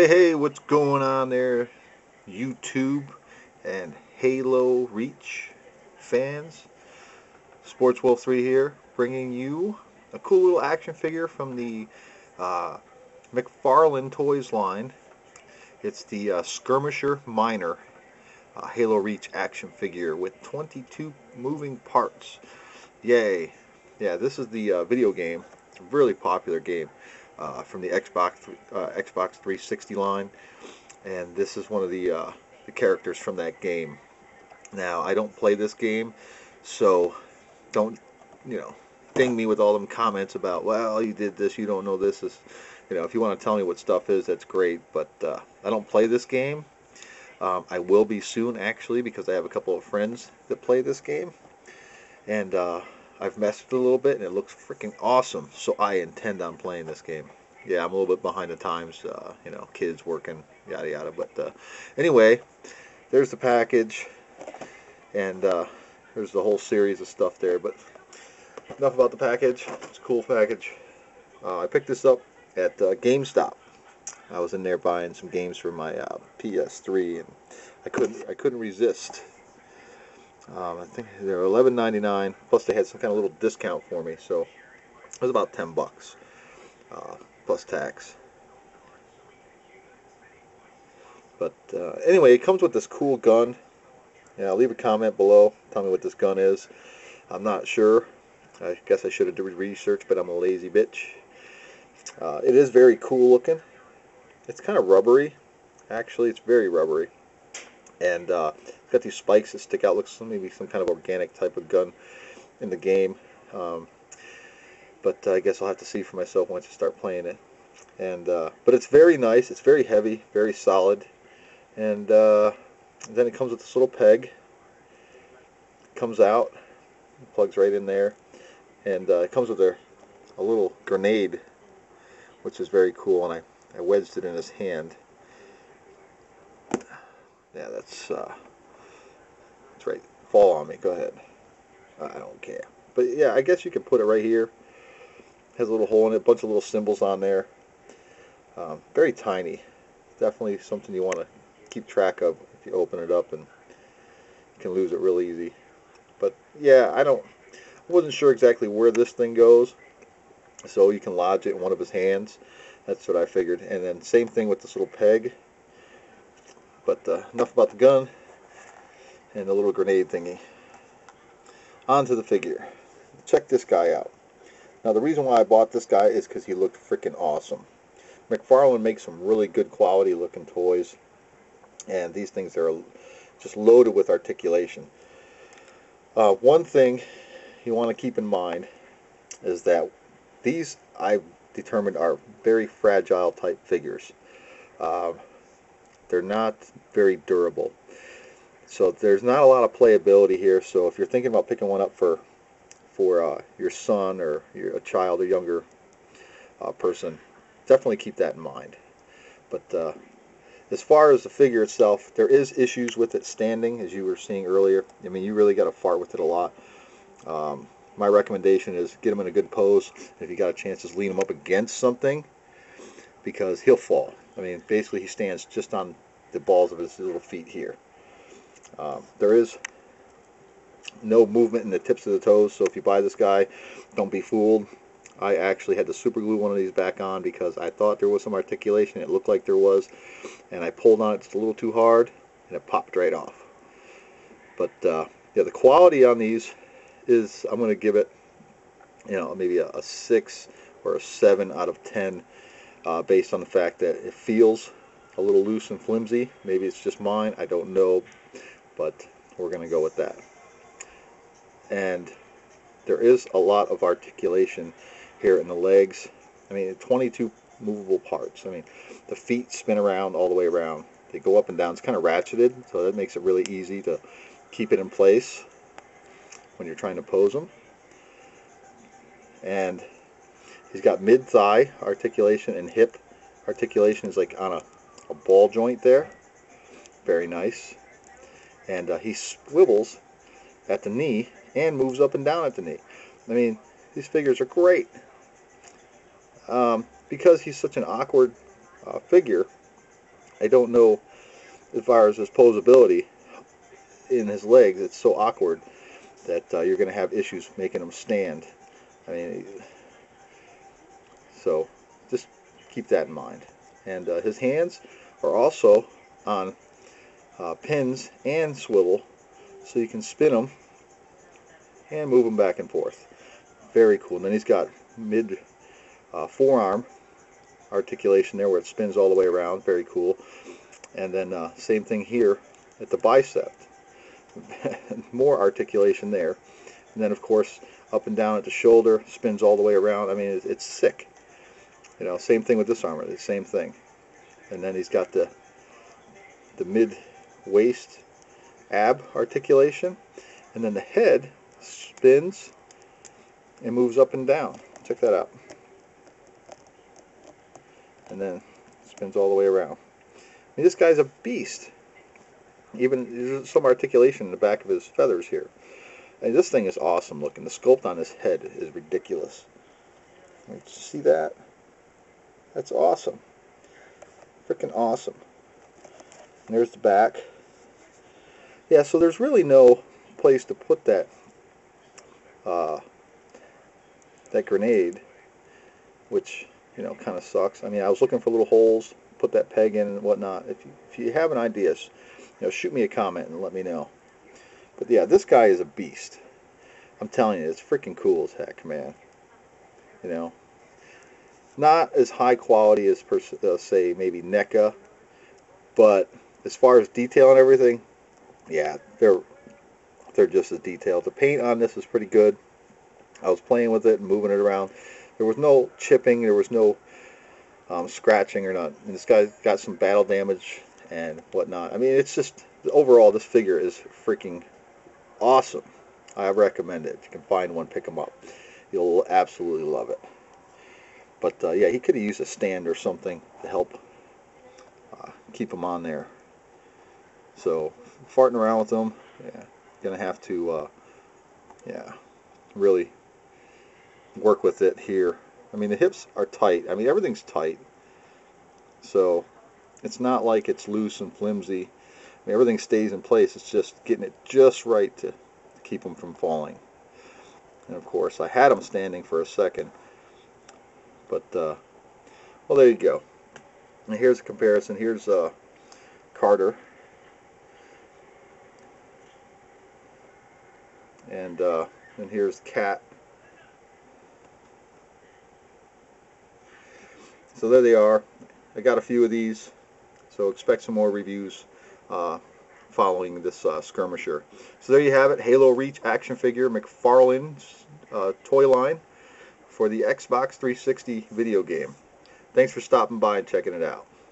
Hey, what's going on there, YouTube and Halo Reach fans? Sports Wolf 3 here, bringing you a cool little action figure from the uh, McFarlane Toys line. It's the Skirmisher Minor Halo Reach action figure with 22 moving parts. Yay! Yeah, this is the video game. It's a really popular game from the Xbox 360 line. And this is one of the characters from that game. Now, I don't play this game, so don't, you know, ding me with all them comments about, well, you did this, you don't know this. If you want to tell me what stuff is, that's great, but I don't play this game. I will be soon, actually, because I have a couple of friends that play this game, and I've messed with it a little bit, and it looks freaking awesome, so I intend on playing this game. Yeah, I'm a little bit behind the times, kids working, yada yada. But anyway, there's the package, and there's the whole series of stuff there. But enough about the package. It's a cool package. I picked this up at GameStop. I was in there buying some games for my PS3, and I couldn't resist. I think they were $11.99. Plus, they had some kind of little discount for me, so it was about $10. Plus tax. But anyway, it comes with this cool gun. Yeah, leave a comment below. Tell me what this gun is. I'm not sure. I guess I should have done research, but I'm a lazy bitch. It is very cool looking. It's kind of rubbery. Actually, it's very rubbery. And it's got these spikes that stick out. Looks like maybe some kind of organic type of gun in the game. But I guess I'll have to see for myself once I start playing it. And but it's very nice. It's very heavy, very solid. And then it comes with this little peg. It comes out, plugs right in there, and it comes with a little grenade, which is very cool. And I wedged it in his hand. Yeah, that's right. Fall on me. Go ahead. I don't care. But yeah, I guess you can put it right here. Has a little hole in it, a bunch of little symbols on there. Very tiny. Definitely something you want to keep track of if you open it up, and you can lose it real easy. But yeah, I wasn't sure exactly where this thing goes, so you can lodge it in one of his hands. That's what I figured. And then same thing with this little peg. But enough about the gun and the little grenade thingy. On to the figure. Check this guy out. Now, the reason why I bought this guy is because he looked freaking awesome. McFarlane makes some really good quality looking toys, and these things are just loaded with articulation. One thing you want to keep in mind is that these, I've determined, are very fragile type figures. They're not very durable. So there's not a lot of playability here, so if you're thinking about picking one up for your son or a child or younger person, definitely keep that in mind. But as far as the figure itself, there is issues with it standing, as you were seeing earlier. I mean, you really got to fart with it a lot. My recommendation is get him in a good pose. If you got a chance, just lean him up against something, because he'll fall. I mean, basically he stands just on the balls of his little feet here. There is no movement in the tips of the toes, so if you buy this guy, don't be fooled. I actually had to super glue one of these back on because I thought there was some articulation. It looked like there was, and I pulled on it just a little too hard, and it popped right off. But yeah, the quality on these is, I'm going to give it, maybe a 6 or a 7 out of 10, based on the fact that it feels a little loose and flimsy. Maybe it's just mine, I don't know, but we're going to go with that. And there is a lot of articulation here in the legs. I mean, 22 movable parts. I mean, the feet spin around all the way around. They go up and down. It's kind of ratcheted, so that makes it really easy to keep it in place when you're trying to pose them. And he's got mid-thigh articulation, and hip articulation is like on a ball joint there. Very nice. And he swivels at the knee and moves up and down at the knee. I mean, these figures are great. Because he's such an awkward figure, I don't know as far as his posability in his legs. It's so awkward that you're going to have issues making him stand. I mean, so just keep that in mind. And his hands are also on pins and swivel, so you can spin them and move them back and forth. Very cool. And then he's got mid forearm articulation there where it spins all the way around. Very cool. And then same thing here at the bicep. More articulation there. And then of course up and down at the shoulder, spins all the way around. I mean, it's sick. You know, same thing with this armor, the same thing. And then he's got the mid waist ab articulation, and then the head spins and moves up and down. Check that out. And then spins all the way around. I mean, this guy's a beast. Even there's some articulation in the back of his feathers here. And this thing is awesome looking. The sculpt on his head is ridiculous. See that? That's awesome. Freaking awesome. And there's the back. Yeah, so there's really no place to put that that grenade, which, you know, kind of sucks. I mean, I was looking for little holes, put that peg in and whatnot. If you have an idea, you know, shoot me a comment and let me know. But yeah, this guy is a beast. I'm telling you, it's freaking cool as heck, man. You know, not as high quality as say maybe NECA, but as far as detail and everything, yeah, they're just as detailed. The paint on this is pretty good. I was playing with it and moving it around. There was no chipping, there was no scratching or not. And this guy's got some battle damage and whatnot. I mean, it's just, overall, this figure is freaking awesome. I recommend it. If you can find one, pick them up. You'll absolutely love it. But yeah, he could have used a stand or something to help keep him on there. So, farting around with them, yeah, gonna have to, yeah, really work with it here. I mean, the hips are tight. I mean, everything's tight. So, it's not like it's loose and flimsy. I mean, everything stays in place. It's just getting it just right to keep them from falling. And of course, I had them standing for a second. But, well, there you go. And here's a comparison. Here's Carter. And here's Cat. So there they are. I got a few of these, so expect some more reviews following this Skirmisher. So there you have it, Halo Reach action figure McFarlanes toy line for the Xbox 360 video game. Thanks for stopping by and checking it out.